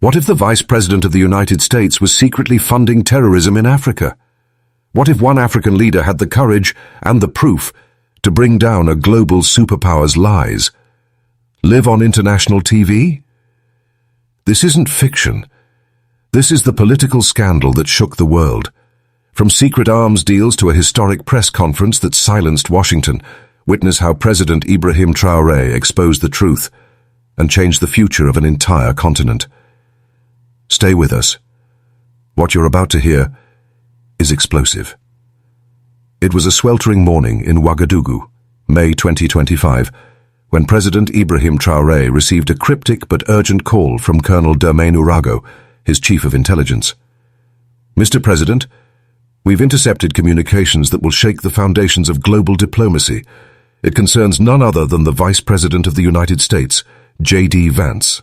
What if the Vice President of the United States was secretly funding terrorism in Africa? What if one African leader had the courage and the proof to bring down a global superpower's lies? Live on international TV? This isn't fiction. This is the political scandal that shook the world. From secret arms deals to a historic press conference that silenced Washington, witness how President Ibrahim Traoré exposed the truth and changed the future of an entire continent. Stay with us. What you're about to hear is explosive. It was a sweltering morning in Ouagadougou, May 2025, when President Ibrahim Traoré received a cryptic but urgent call from Colonel Dermain Ourago, his chief of intelligence. Mr. President, we've intercepted communications that will shake the foundations of global diplomacy. It concerns none other than the Vice President of the United States, JD Vance.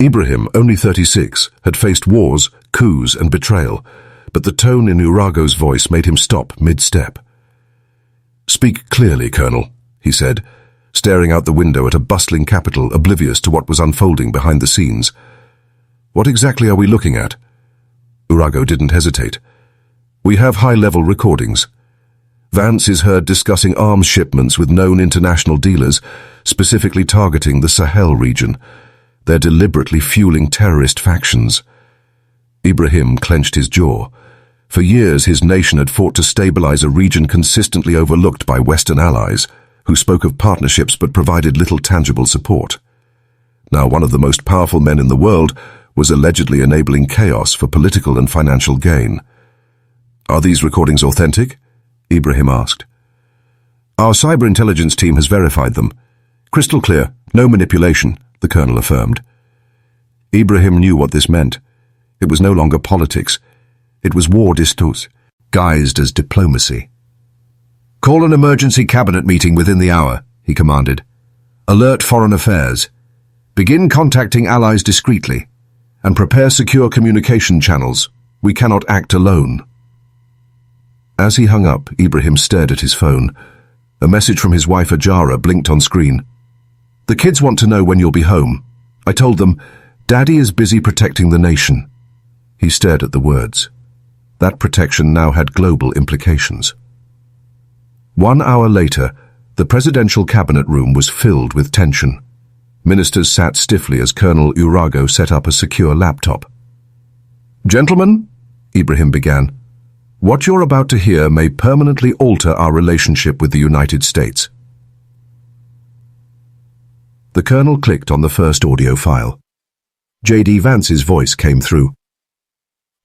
Ibrahim, only 36, had faced wars, coups, and betrayal, but the tone in Ourago's voice made him stop mid-step. "Speak clearly, Colonel," he said, staring out the window at a bustling capital oblivious to what was unfolding behind the scenes. "What exactly are we looking at?" Ourago didn't hesitate. "We have high-level recordings. Vance is heard discussing arms shipments with known international dealers, specifically targeting the Sahel region. They're deliberately fueling terrorist factions." Ibrahim clenched his jaw. For years, his nation had fought to stabilize a region consistently overlooked by Western allies, who spoke of partnerships but provided little tangible support. Now, one of the most powerful men in the world was allegedly enabling chaos for political and financial gain. "Are these recordings authentic?" Ibrahim asked. "Our cyber intelligence team has verified them. Crystal clear, no manipulation," the colonel affirmed. Ibrahim knew what this meant. It was no longer politics. It was war disguised as diplomacy. "Call an emergency cabinet meeting within the hour," he commanded. "Alert foreign affairs. Begin contacting allies discreetly, and prepare secure communication channels. We cannot act alone." As he hung up, Ibrahim stared at his phone. A message from his wife Ajara blinked on screen. "The kids want to know when you'll be home. I told them, Daddy is busy protecting the nation." He stared at the words. That protection now had global implications. 1 hour later, the presidential cabinet room was filled with tension. Ministers sat stiffly as Colonel Ourago set up a secure laptop. "Gentlemen," Ibrahim began, "what you're about to hear may permanently alter our relationship with the United States." The colonel clicked on the first audio file. JD Vance's voice came through.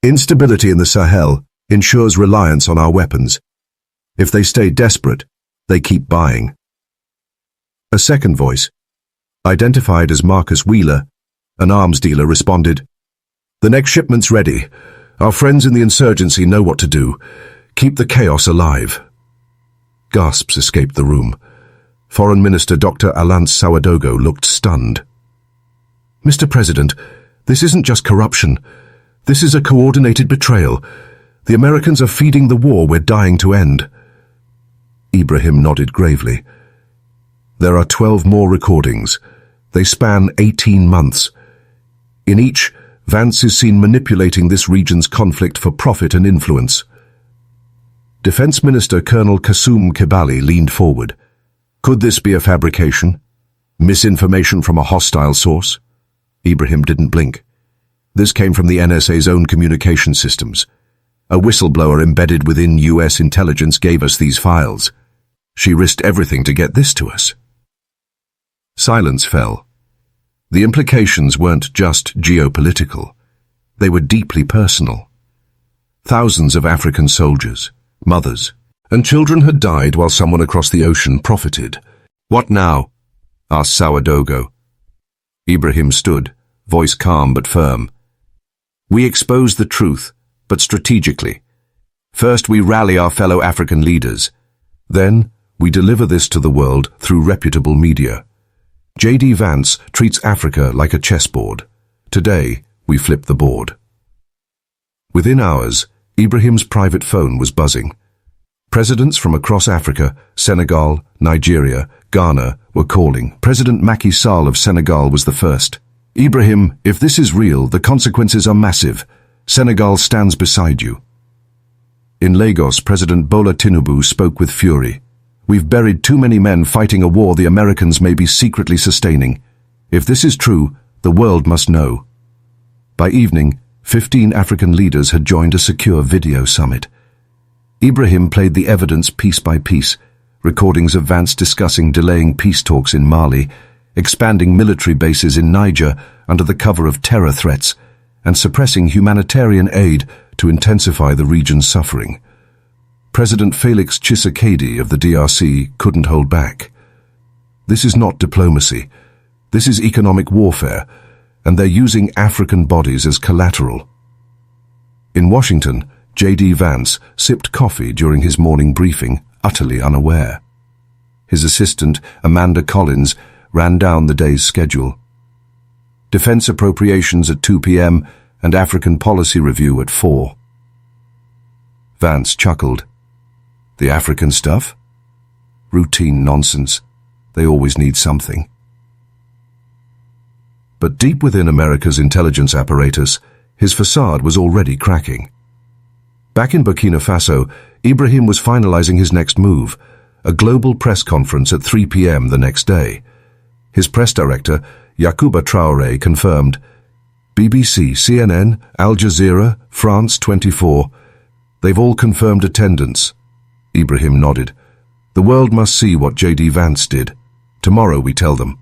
"Instability in the Sahel ensures reliance on our weapons. If they stay desperate, they keep buying." A second voice, identified as Marcus Wheeler, an arms dealer, responded, "The next shipment's ready. Our friends in the insurgency know what to do. Keep the chaos alive." Gasps escaped the room. Foreign Minister Dr. Alance Sawadogo looked stunned. "Mr. President, this isn't just corruption. This is a coordinated betrayal. The Americans are feeding the war we're dying to end." Ibrahim nodded gravely. "There are 12 more recordings. They span 18 months. In each, Vance is seen manipulating this region's conflict for profit and influence." Defense Minister Colonel Kassoum Kibali leaned forward. "Could this be a fabrication? Misinformation from a hostile source?" Ibrahim didn't blink. This came from the NSA's own communication systems. A whistleblower embedded within US intelligence gave us these files. She risked everything to get this to us. Silence fell. The implications weren't just geopolitical. They were deeply personal. Thousands of African soldiers, mothers, and children had died while someone across the ocean profited. "What now?" asked Sawadogo. Ibrahim stood, voice calm but firm. "We expose the truth, but strategically. First, we rally our fellow African leaders. Then, we deliver this to the world through reputable media. JD Vance treats Africa like a chessboard. Today, we flip the board." Within hours, Ibrahim's private phone was buzzing. Presidents from across Africa, Senegal, Nigeria, Ghana, were calling. President Macky Sall of Senegal was the first. Ibrahim, if this is real, the consequences are massive. Senegal stands beside you. In Lagos, President Bola Tinubu spoke with fury. We've buried too many men fighting a war the Americans may be secretly sustaining. If this is true, the world must know. By evening, 15 African leaders had joined a secure video summit. Ibrahim played the evidence piece by piece, recordings of Vance discussing delaying peace talks in Mali, expanding military bases in Niger under the cover of terror threats, and suppressing humanitarian aid to intensify the region's suffering. President Felix Tshisekedi of the DRC couldn't hold back. This is not diplomacy. This is economic warfare, and they're using African bodies as collateral. In Washington, JD Vance sipped coffee during his morning briefing, utterly unaware. His assistant, Amanda Collins, ran down the day's schedule. Defense appropriations at 2 p.m. and African policy review at 4. Vance chuckled. The African stuff? Routine nonsense. They always need something. But deep within America's intelligence apparatus, his facade was already cracking. Back in Burkina Faso, Ibrahim was finalizing his next move, a global press conference at 3 p.m. the next day. His press director, Ibrahim Traoré, confirmed, BBC, CNN, Al Jazeera, France 24, they've all confirmed attendance. Ibrahim nodded. The world must see what JD Vance did. Tomorrow we tell them.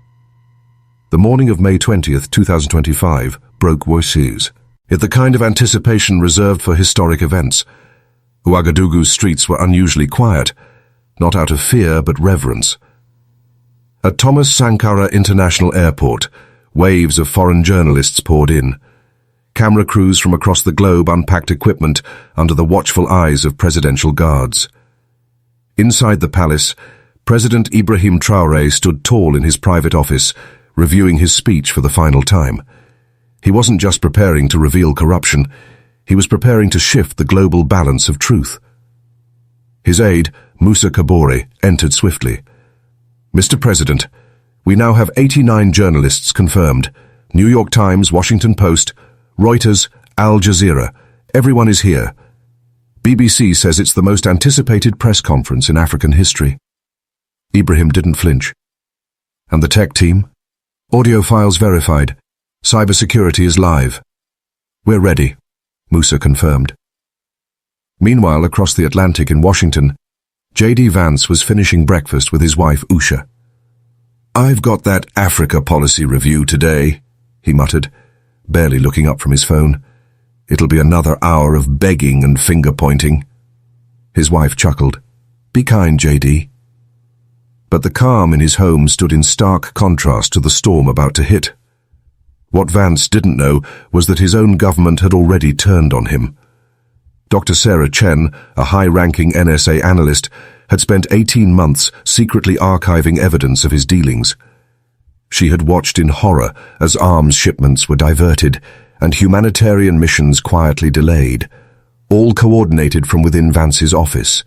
The morning of May 20th, 2025, broke worse news. Yet the kind of anticipation reserved for historic events. Ouagadougou's streets were unusually quiet, not out of fear but reverence. At Thomas Sankara International Airport, waves of foreign journalists poured in. Camera crews from across the globe unpacked equipment under the watchful eyes of presidential guards. Inside the palace, President Ibrahim Traoré stood tall in his private office, reviewing his speech for the final time. He wasn't just preparing to reveal corruption, he was preparing to shift the global balance of truth. His aide, Moussa Kabore, entered swiftly. Mr. President, we now have 89 journalists confirmed. New York Times, Washington Post, Reuters, Al Jazeera. Everyone is here. BBC says it's the most anticipated press conference in African history. Ibrahim didn't flinch. And the tech team? Audio files verified. Cybersecurity is live. We're ready, Moussa confirmed. Meanwhile, across the Atlantic in Washington, JD Vance was finishing breakfast with his wife Usha. I've got that Africa policy review today, he muttered, barely looking up from his phone. It'll be another hour of begging and finger-pointing. His wife chuckled. Be kind, JD. But the calm in his home stood in stark contrast to the storm about to hit. What Vance didn't know was that his own government had already turned on him. Dr. Sarah Chen, a high-ranking NSA analyst, had spent 18 months secretly archiving evidence of his dealings. She had watched in horror as arms shipments were diverted and humanitarian missions quietly delayed, all coordinated from within Vance's office.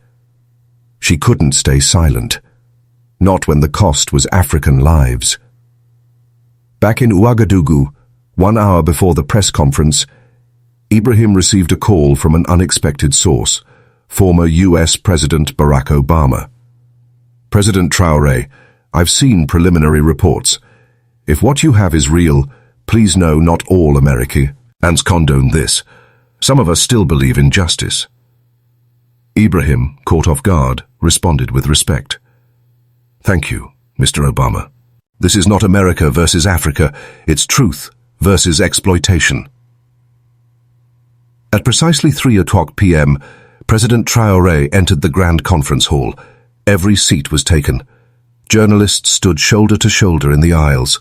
She couldn't stay silent, not when the cost was African lives. Back in Ouagadougou, 1 hour before the press conference, Ibrahim received a call from an unexpected source, former US President Barack Obama. President Traoré, I've seen preliminary reports. If what you have is real, please know not all Americans condone this. Some of us still believe in justice. Ibrahim, caught off guard, responded with respect. Thank you, Mr. Obama. This is not America versus Africa, it's truth versus exploitation. At precisely 3:00 p.m., President Traoré entered the Grand Conference Hall. Every seat was taken. Journalists stood shoulder to shoulder in the aisles.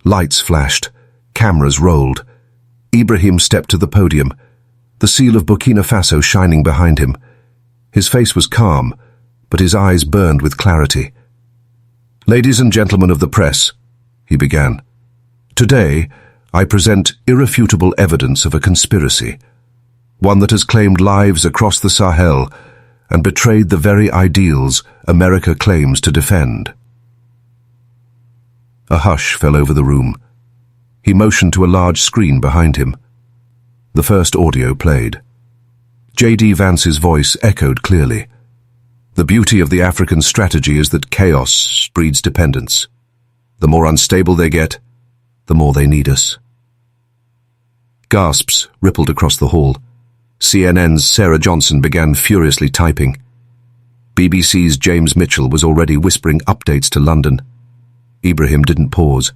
Lights flashed. Cameras rolled. Ibrahim stepped to the podium, the seal of Burkina Faso shining behind him. His face was calm, but his eyes burned with clarity. Ladies and gentlemen of the press, he began. Today, I present irrefutable evidence of a conspiracy, one that has claimed lives across the Sahel and betrayed the very ideals America claims to defend. A hush fell over the room. He motioned to a large screen behind him. The first audio played. JD Vance's voice echoed clearly. The beauty of the African strategy is that chaos breeds dependence. The more unstable they get, the more they need us. Gasps rippled across the hall. CNN's Sarah Johnson began furiously typing. BBC's James Mitchell was already whispering updates to London. Ibrahim didn't pause.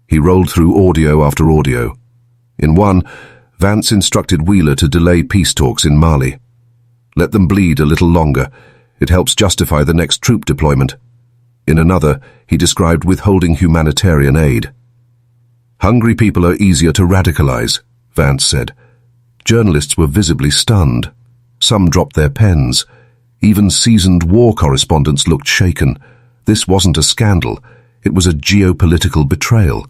He rolled through audio after audio. In one, Vance instructed Wheeler to delay peace talks in Mali. Let them bleed a little longer. It helps justify the next troop deployment. In another, he described withholding humanitarian aid. Hungry people are easier to radicalize, Vance said. Journalists were visibly stunned. Some dropped their pens. Even seasoned war correspondents looked shaken. This wasn't a scandal. It was a geopolitical betrayal.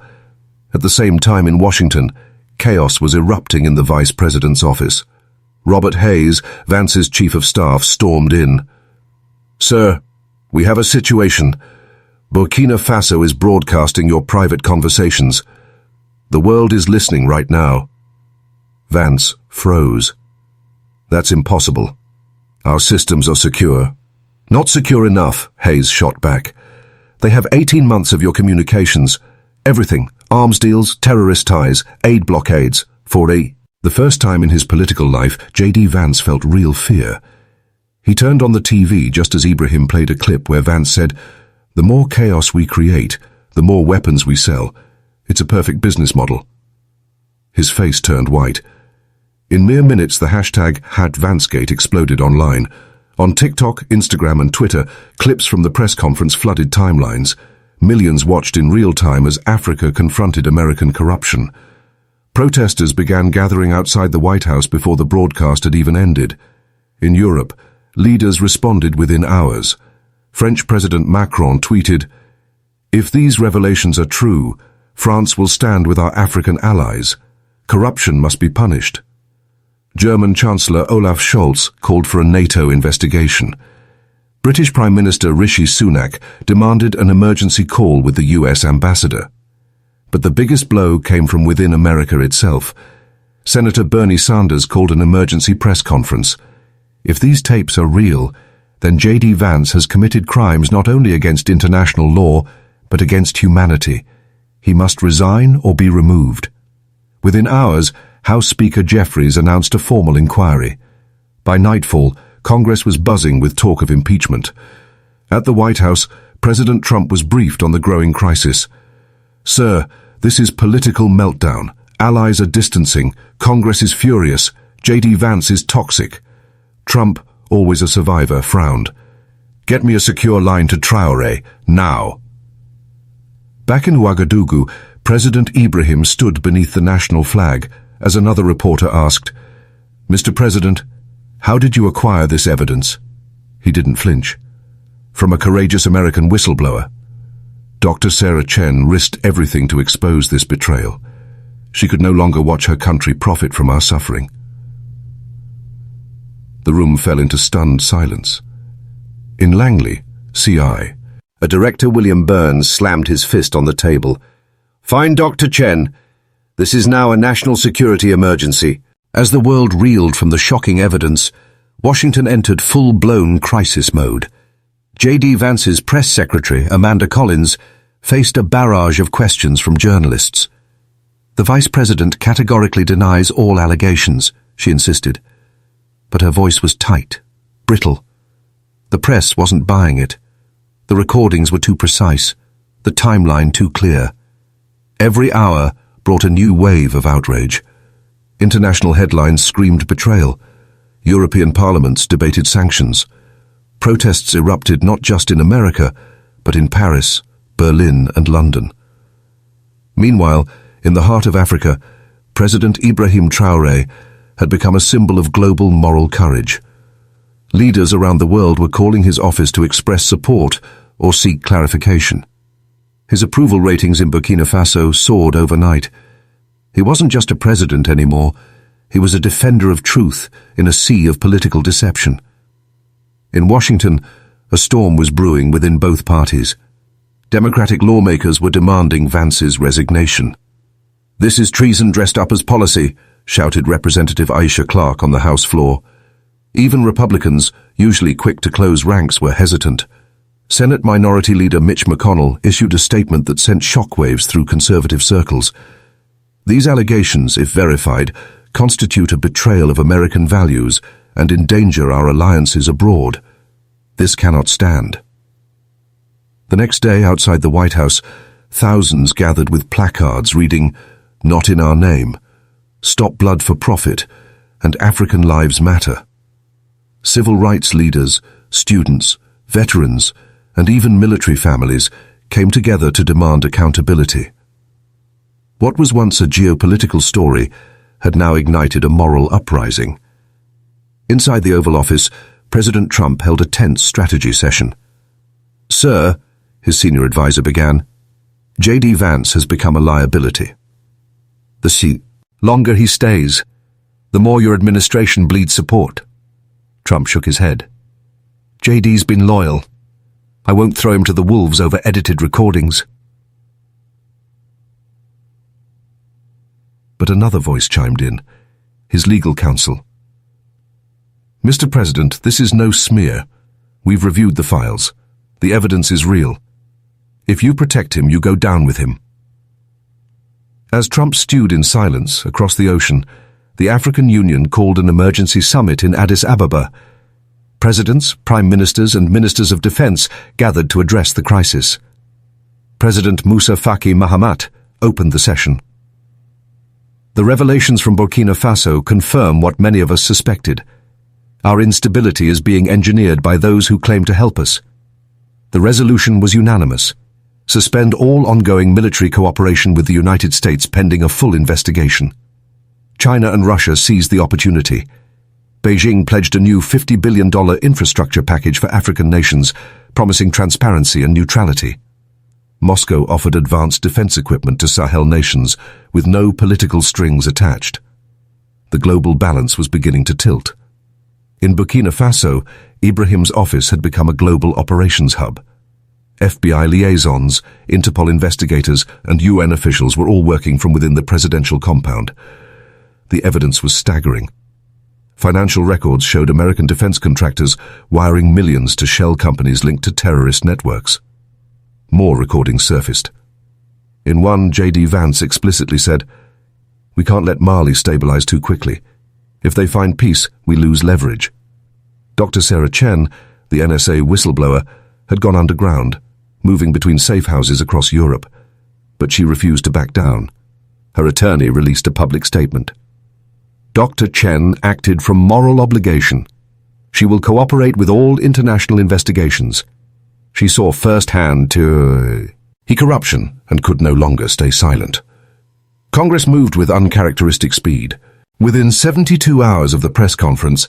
At the same time in Washington, chaos was erupting in the vice president's office. Robert Hayes, Vance's chief of staff, stormed in. "Sir, we have a situation. Burkina Faso is broadcasting your private conversations. The world is listening right now." Vance froze. "That's impossible. Our systems are secure." "Not secure enough," Hayes shot back. "They have 18 months of your communications. Everything. Arms deals, terrorist ties, aid blockades. The first time in his political life, JD Vance felt real fear. He turned on the TV just as Ibrahim played a clip where Vance said, "The more chaos we create, the more weapons we sell. It's a perfect business model." His face turned white. In mere minutes, the hashtag #VanceGate exploded online. On TikTok, Instagram and Twitter, clips from the press conference flooded timelines. Millions watched in real time as Africa confronted American corruption. Protesters began gathering outside the White House before the broadcast had even ended. In Europe, leaders responded within hours. French President Macron tweeted, "If these revelations are true, France will stand with our African allies. Corruption must be punished." German Chancellor Olaf Scholz called for a NATO investigation. British Prime Minister Rishi Sunak demanded an emergency call with the US ambassador. But the biggest blow came from within America itself. Senator Bernie Sanders called an emergency press conference. If these tapes are real, then JD Vance has committed crimes not only against international law, but against humanity. He must resign or be removed. Within hours, House Speaker Jeffries announced a formal inquiry. By nightfall, Congress was buzzing with talk of impeachment. At the White House, President Trump was briefed on the growing crisis. "Sir, this is political meltdown. Allies are distancing. Congress is furious. JD Vance is toxic." Trump, always a survivor, frowned. "Get me a secure line to Traoré, now." Back in Ouagadougou, President Ibrahim stood beneath the national flag as another reporter asked, "Mr. President, how did you acquire this evidence?" He didn't flinch. "From a courageous American whistleblower." Dr. Sarah Chen risked everything to expose this betrayal. She could no longer watch her country profit from our suffering. The room fell into stunned silence. In Langley, CI, a director, William Burns, slammed his fist on the table. "Find Dr. Chen. This is now a national security emergency." As the world reeled from the shocking evidence, Washington entered full-blown crisis mode. JD Vance's press secretary, Amanda Collins, faced a barrage of questions from journalists. "The vice president categorically denies all allegations," she insisted. But her voice was tight, brittle. The press wasn't buying it. The recordings were too precise, the timeline too clear. Every hour brought a new wave of outrage. International headlines screamed betrayal. European parliaments debated sanctions. Protests erupted not just in America, but in Paris, Berlin, and London. Meanwhile, in the heart of Africa, President Ibrahim Traoré had become a symbol of global moral courage. Leaders around the world were calling his office to express support or seek clarification. His approval ratings in Burkina Faso soared overnight. He wasn't just a president anymore. He was a defender of truth in a sea of political deception. In Washington, a storm was brewing within both parties. Democratic lawmakers were demanding Vance's resignation. "This is treason dressed up as policy," shouted Representative Aisha Clark on the House floor. Even Republicans, usually quick to close ranks, were hesitant. Senate Minority Leader Mitch McConnell issued a statement that sent shockwaves through conservative circles. These allegations, if verified, constitute a betrayal of American values and endanger our alliances abroad. This cannot stand. The next day, outside the White House, thousands gathered with placards reading, "Not in our name," "Stop blood for profit," and "African lives matter." Civil rights leaders, students, veterans, and even military families came together to demand accountability. What was once a geopolitical story had now ignited a moral uprising. Inside the Oval Office, President Trump held a tense strategy session. "Sir," his senior advisor began, "JD Vance has become a liability. The longer he stays, the more your administration bleeds support." Trump shook his head. "JD's been loyal. I won't throw him to the wolves over edited recordings." But another voice chimed in, his legal counsel. "Mr. President, this is no smear. We've reviewed the files. The evidence is real. If you protect him, you go down with him." As Trump stewed in silence across the ocean, the African Union called an emergency summit in Addis Ababa. Presidents, prime ministers, and ministers of defense gathered to address the crisis. President Moussa Faki Mahamat opened the session. "The revelations from Burkina Faso confirm what many of us suspected. Our instability is being engineered by those who claim to help us. The resolution was unanimous. Suspend all ongoing military cooperation with the United States pending a full investigation." China and Russia seized the opportunity. Beijing pledged a new $50 billion infrastructure package for African nations, promising transparency and neutrality. Moscow offered advanced defense equipment to Sahel nations with no political strings attached. The global balance was beginning to tilt. In Burkina Faso, Ibrahim's office had become a global operations hub. FBI liaisons, Interpol investigators, and UN officials were all working from within the presidential compound. The evidence was staggering. Financial records showed American defense contractors wiring millions to shell companies linked to terrorist networks. More recordings surfaced. In one, JD Vance explicitly said, "We can't let Mali stabilize too quickly. If they find peace, we lose leverage." Dr. Sarah Chen, the NSA whistleblower, had gone underground, moving between safe houses across Europe, but she refused to back down. Her attorney released a public statement. "Dr. Chen acted from moral obligation. She will cooperate with all international investigations. She saw firsthand corruption and could no longer stay silent." Congress moved with uncharacteristic speed. Within 72 hours of the press conference,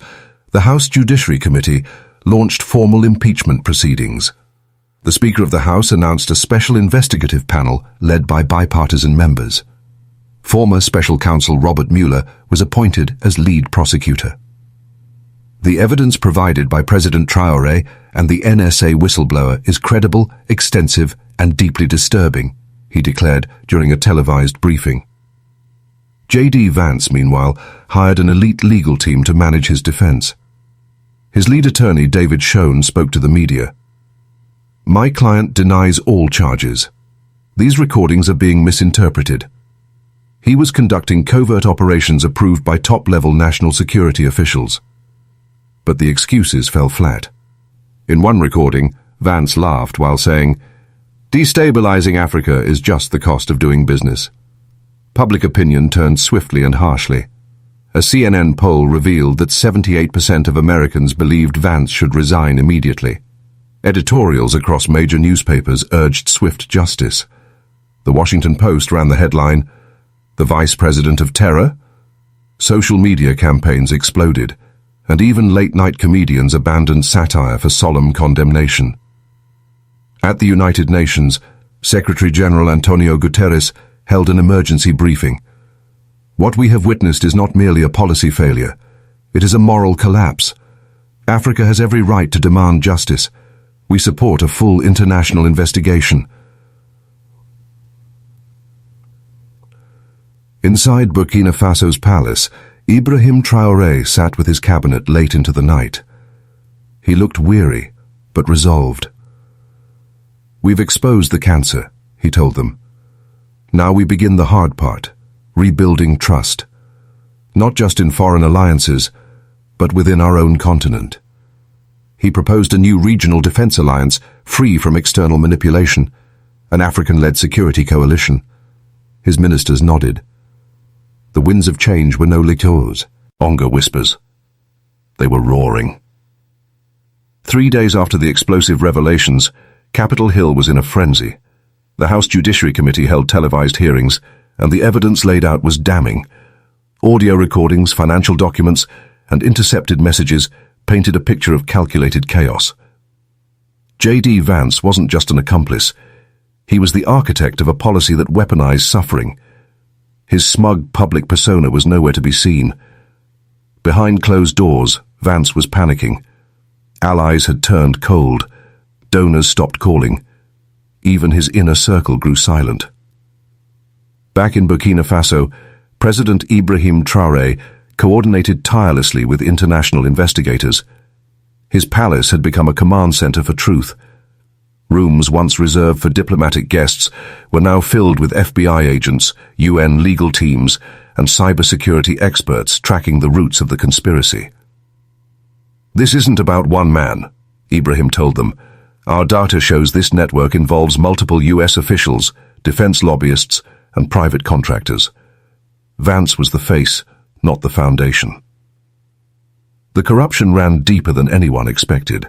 the House Judiciary Committee launched formal impeachment proceedings. The Speaker of the House announced a special investigative panel led by bipartisan members. Former Special Counsel Robert Mueller was appointed as lead prosecutor. "The evidence provided by President Traoré and the NSA whistleblower is credible, extensive, and deeply disturbing," he declared during a televised briefing. JD Vance, meanwhile, hired an elite legal team to manage his defense. His lead attorney, David Schoen, spoke to the media. "My client denies all charges. These recordings are being misinterpreted. He was conducting covert operations approved by top-level national security officials." But the excuses fell flat. In one recording, Vance laughed while saying, "Destabilizing Africa is just the cost of doing business." Public opinion turned swiftly and harshly. A CNN poll revealed that 78% of Americans believed Vance should resign immediately. Editorials across major newspapers urged swift justice. The Washington Post ran the headline, "The Vice President of Terror?" Social media campaigns exploded, and even late-night comedians abandoned satire for solemn condemnation. At the United Nations, Secretary General Antonio Guterres held an emergency briefing. "What we have witnessed is not merely a policy failure. It is a moral collapse. Africa has every right to demand justice. We support a full international investigation." Inside Burkina Faso's palace, Ibrahim Traoré sat with his cabinet late into the night. He looked weary, but resolved. "We've exposed the cancer," he told them. "Now we begin the hard part, rebuilding trust. Not just in foreign alliances, but within our own continent." He proposed a new regional defense alliance, free from external manipulation, an African-led security coalition. His ministers nodded. The winds of change were no liqueurs, Onga whispers. They were roaring. 3 days after the explosive revelations, Capitol Hill was in a frenzy. The House Judiciary Committee held televised hearings, and the evidence laid out was damning. Audio recordings, financial documents, and intercepted messages painted a picture of calculated chaos. JD Vance wasn't just an accomplice. He was the architect of a policy that weaponized suffering. His smug public persona was nowhere to be seen. Behind closed doors, Vance was panicking. Allies had turned cold. Donors stopped calling. Even his inner circle grew silent. Back in Burkina Faso, President Ibrahim Traoré coordinated tirelessly with international investigators. His palace had become a command center for truth. Rooms once reserved for diplomatic guests were now filled with FBI agents, UN legal teams, and cybersecurity experts tracking the roots of the conspiracy. "This isn't about one man," Ibrahim told them. "Our data shows this network involves multiple US officials, defense lobbyists, and private contractors." Vance was the face, not the foundation. The corruption ran deeper than anyone expected.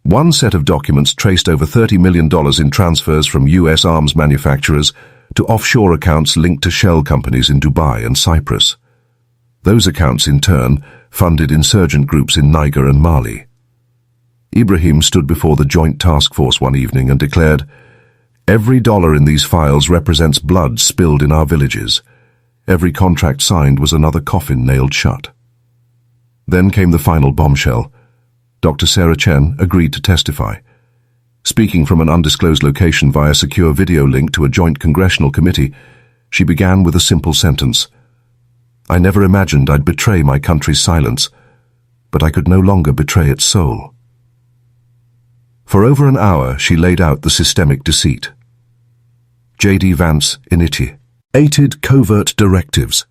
One set of documents traced over $30 million in transfers from US arms manufacturers to offshore accounts linked to shell companies in Dubai and Cyprus. Those accounts, in turn, funded insurgent groups in Niger and Mali. Ibrahim stood before the Joint Task Force one evening and declared, "Every dollar in these files represents blood spilled in our villages. Every contract signed was another coffin nailed shut." Then came the final bombshell. Dr. Sarah Chen agreed to testify. Speaking from an undisclosed location via secure video link to a joint congressional committee, she began with a simple sentence. "I never imagined I'd betray my country's silence, but I could no longer betray its soul." For over an hour, she laid out the systemic deceit. JD Vance initiated covert directives.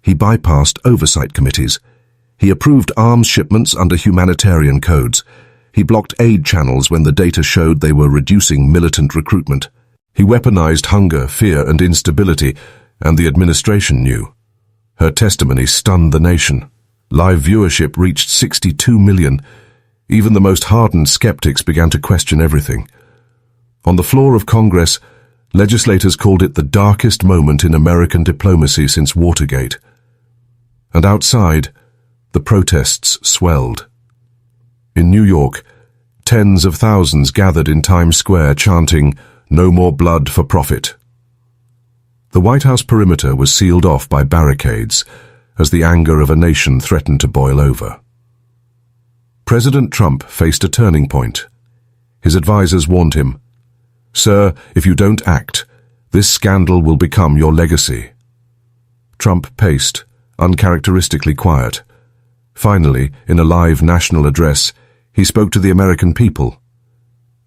He bypassed oversight committees. He approved arms shipments under humanitarian codes. He blocked aid channels when the data showed they were reducing militant recruitment. He weaponized hunger, fear, and instability, and the administration knew. Her testimony stunned the nation. Live viewership reached 62 million. Even the most hardened skeptics began to question everything. On the floor of Congress, legislators called it the darkest moment in American diplomacy since Watergate. And outside, the protests swelled. In New York, tens of thousands gathered in Times Square chanting, "No more blood for profit." The White House perimeter was sealed off by barricades as the anger of a nation threatened to boil over. President Trump faced a turning point. His advisers warned him, "Sir, if you don't act, this scandal will become your legacy." Trump paced, uncharacteristically quiet. Finally, in a live national address, he spoke to the American people.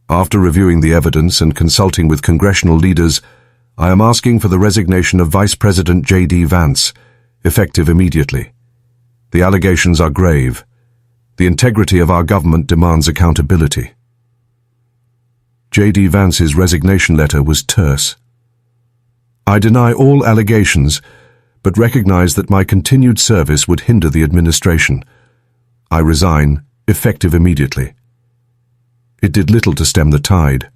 "After reviewing the evidence and consulting with congressional leaders, I am asking for the resignation of Vice President JD Vance, effective immediately. The allegations are grave. The integrity of our government demands accountability." JD Vance's resignation letter was terse. "I deny all allegations, but recognize that my continued service would hinder the administration. I resign, effective immediately." It did little to stem the tide.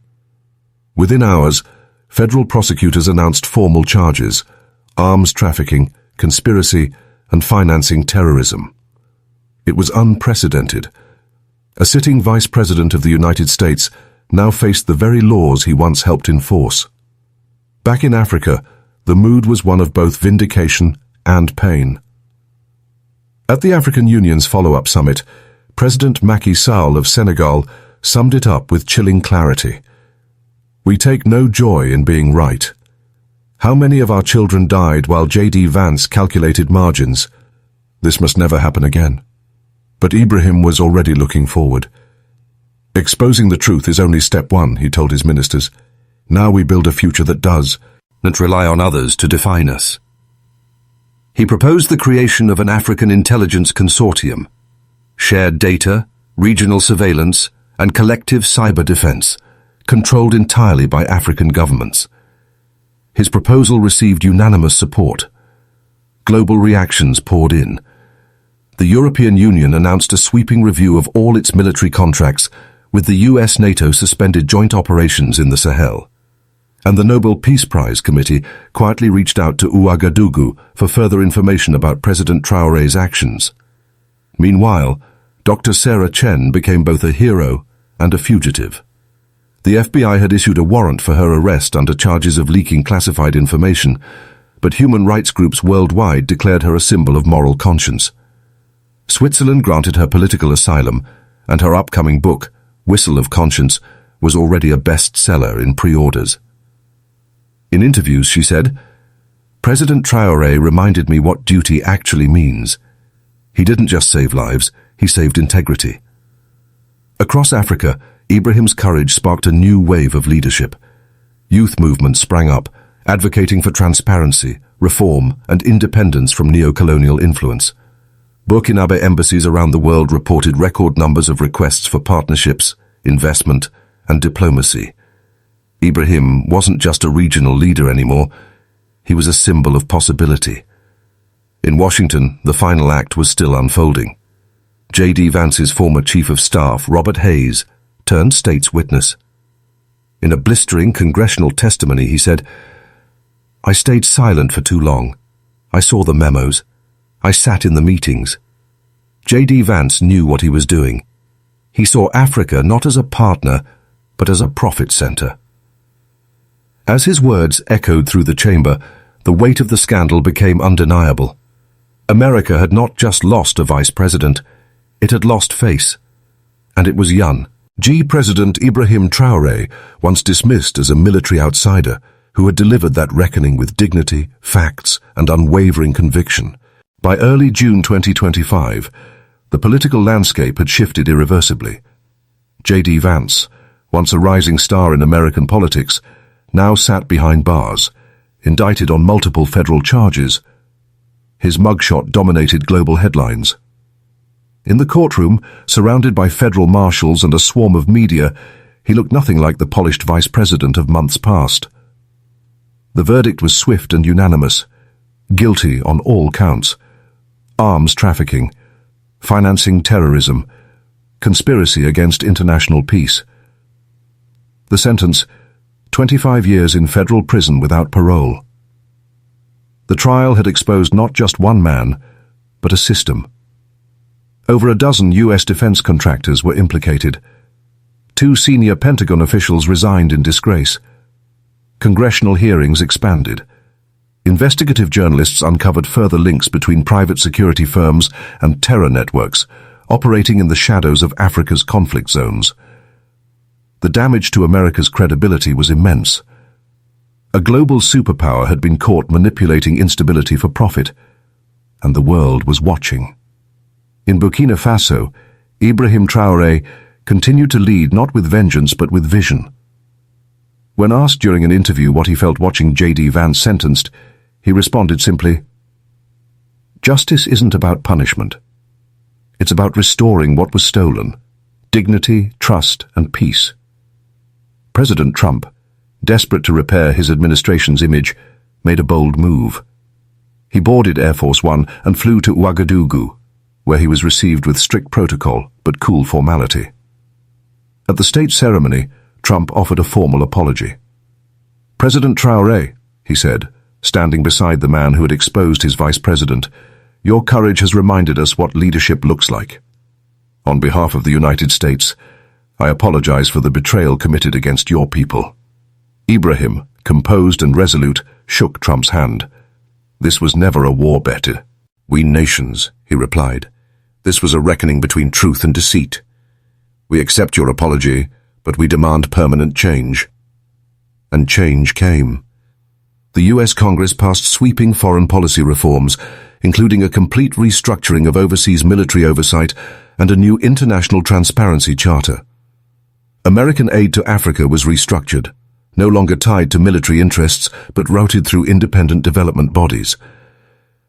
Within hours, federal prosecutors announced formal charges: arms trafficking, conspiracy, and financing terrorism. It was unprecedented. A sitting Vice President of the United States now faced the very laws he once helped enforce. Back in Africa, the mood was one of both vindication and pain. At the African Union's follow-up summit, President Macky Sall of Senegal summed it up with chilling clarity. "We take no joy in being right. How many of our children died while JD Vance calculated margins? This must never happen again. But Ibrahim was already looking forward. Exposing the truth is only step one, he told his ministers. Now we build a future that does, not rely on others to define us. He proposed the creation of an African intelligence consortium, shared data, regional surveillance, and collective cyber defense, controlled entirely by African governments. His proposal received unanimous support. Global reactions poured in. The European Union announced a sweeping review of all its military contracts, with the US-NATO suspended joint operations in the Sahel. And the Nobel Peace Prize Committee quietly reached out to Ouagadougou for further information about President Traoré's actions. Meanwhile, Dr. Sarah Chen became both a hero and a fugitive. The FBI had issued a warrant for her arrest under charges of leaking classified information, but human rights groups worldwide declared her a symbol of moral conscience. Switzerland granted her political asylum, and her upcoming book, Whistle of Conscience, was already a bestseller in pre-orders. In interviews, she said, "President Traoré reminded me what duty actually means. He didn't just save lives, he saved integrity." Across Africa, Ibrahim's courage sparked a new wave of leadership. Youth movements sprang up, advocating for transparency, reform, and independence from neo-colonial influence. Burkinabe embassies around the world reported record numbers of requests for partnerships, investment, and diplomacy. Ibrahim wasn't just a regional leader anymore, he was a symbol of possibility. In Washington, the final act was still unfolding. JD Vance's former chief of staff, Robert Hayes, turned state's witness. In a blistering congressional testimony, he said, "I stayed silent for too long. I saw the memos. I sat in the meetings. JD Vance knew what he was doing. He saw Africa not as a partner, but as a profit center." As his words echoed through the chamber, the weight of the scandal became undeniable. America had not just lost a vice president, it had lost face. And it was young. President Ibrahim Traoré, once dismissed as a military outsider, who had delivered that reckoning with dignity, facts, and unwavering conviction. By early June 2025, the political landscape had shifted irreversibly. JD Vance, once a rising star in American politics, now sat behind bars, indicted on multiple federal charges. His mugshot dominated global headlines. In the courtroom, surrounded by federal marshals and a swarm of media, he looked nothing like the polished vice president of months past. The verdict was swift and unanimous. Guilty on all counts. Arms trafficking, financing terrorism, conspiracy against international peace. The sentence, 25 years in federal prison without parole. The trial had exposed not just one man, but a system. Over a dozen U.S. defense contractors were implicated. 2 senior Pentagon officials resigned in disgrace. Congressional hearings expanded. Investigative journalists uncovered further links between private security firms and terror networks operating in the shadows of Africa's conflict zones. The damage to America's credibility was immense. A global superpower had been caught manipulating instability for profit, and the world was watching. In Burkina Faso, Ibrahim Traoré continued to lead not with vengeance but with vision. When asked during an interview what he felt watching JD Vance sentenced, he responded simply, "Justice isn't about punishment. It's about restoring what was stolen, dignity, trust, and peace." President Trump, desperate to repair his administration's image, made a bold move. He boarded Air Force One and flew to Ouagadougou, where he was received with strict protocol but cool formality. At the state ceremony, Trump offered a formal apology. "President Traoré," he said, standing beside the man who had exposed his vice president, "your courage has reminded us what leadership looks like. On behalf of the United States, I apologize for the betrayal committed against your people." Ibrahim, composed and resolute, shook Trump's hand. "This was never a war bet. We nations," he replied. "This was a reckoning between truth and deceit. We accept your apology, but we demand permanent change." And change came. The US Congress passed sweeping foreign policy reforms, including a complete restructuring of overseas military oversight and a new international transparency charter. American aid to Africa was restructured, no longer tied to military interests but routed through independent development bodies.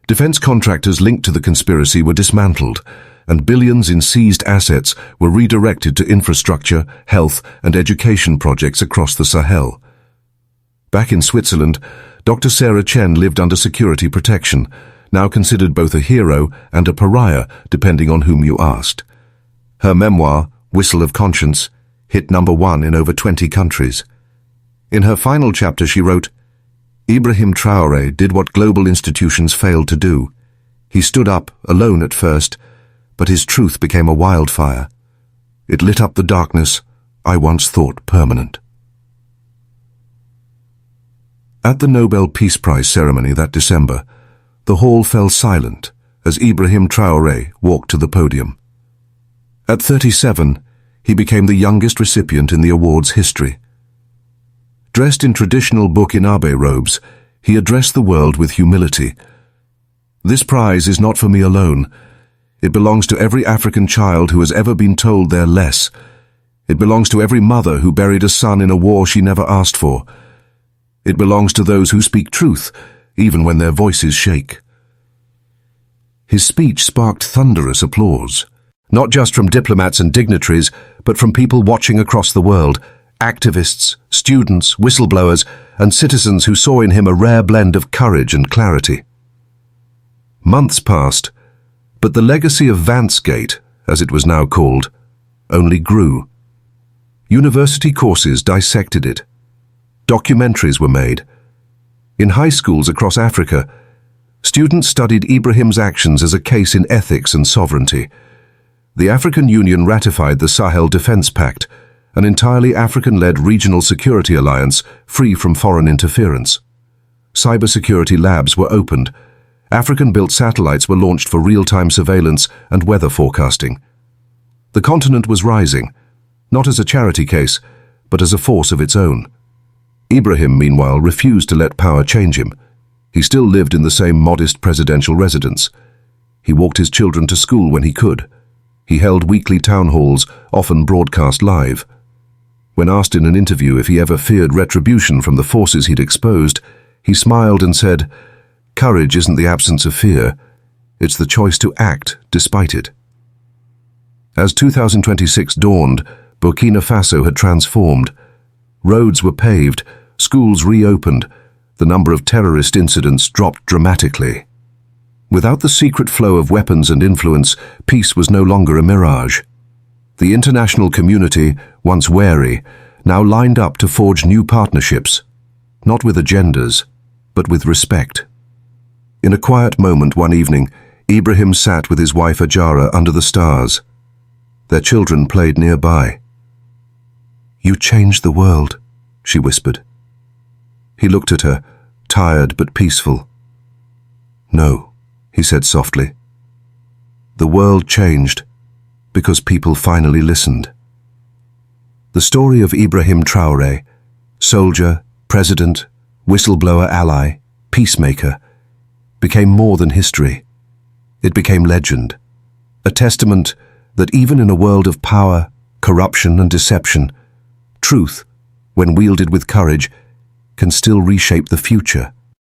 Defense contractors linked to the conspiracy were dismantled, and billions in seized assets were redirected to infrastructure, health, and education projects across the Sahel. Back in Switzerland, Dr. Sarah Chen lived under security protection, now considered both a hero and a pariah, depending on whom you asked. Her memoir, Whistle of Conscience, hit #1 in over 20 countries. In her final chapter she wrote, "Ibrahim Traoré did what global institutions failed to do. He stood up, alone at first, but his truth became a wildfire. It lit up the darkness I once thought permanent." At the Nobel Peace Prize ceremony that December, the hall fell silent as Ibrahim Traoré walked to the podium. At 37, he became the youngest recipient in the award's history. Dressed in traditional Burkinabe robes, he addressed the world with humility. "This prize is not for me alone. It belongs to every African child who has ever been told they're less. It belongs to every mother who buried a son in a war she never asked for. It belongs to those who speak truth, even when their voices shake." His speech sparked thunderous applause, not just from diplomats and dignitaries, but from people watching across the world, activists, students, whistleblowers, and citizens who saw in him a rare blend of courage and clarity. Months passed, but the legacy of Vancegate, as it was now called, only grew. University courses dissected it. Documentaries were made. In high schools across Africa, students studied Ibrahim's actions as a case in ethics and sovereignty. The African Union ratified the Sahel Defense Pact, an entirely African-led regional security alliance free from foreign interference. Cybersecurity labs were opened. African-built satellites were launched for real-time surveillance and weather forecasting. The continent was rising, not as a charity case, but as a force of its own. Ibrahim, meanwhile, refused to let power change him. He still lived in the same modest presidential residence. He walked his children to school when he could. He held weekly town halls, often broadcast live. When asked in an interview if he ever feared retribution from the forces he'd exposed, he smiled and said, "Courage isn't the absence of fear. It's the choice to act despite it." As 2026 dawned, Burkina Faso had transformed. Roads were paved, schools reopened, the number of terrorist incidents dropped dramatically. Without the secret flow of weapons and influence, peace was no longer a mirage. The international community, once wary, now lined up to forge new partnerships, not with agendas, but with respect. In a quiet moment one evening, Ibrahim sat with his wife Ajara under the stars. Their children played nearby. "You changed the world," she whispered. He looked at her, tired but peaceful. "No," he said softly. "The world changed because people finally listened." The story of Ibrahim Traoré, soldier, president, whistleblower ally, peacemaker, became more than history. It became legend, a testament that even in a world of power, corruption, and deception, truth, when wielded with courage, can still reshape the future.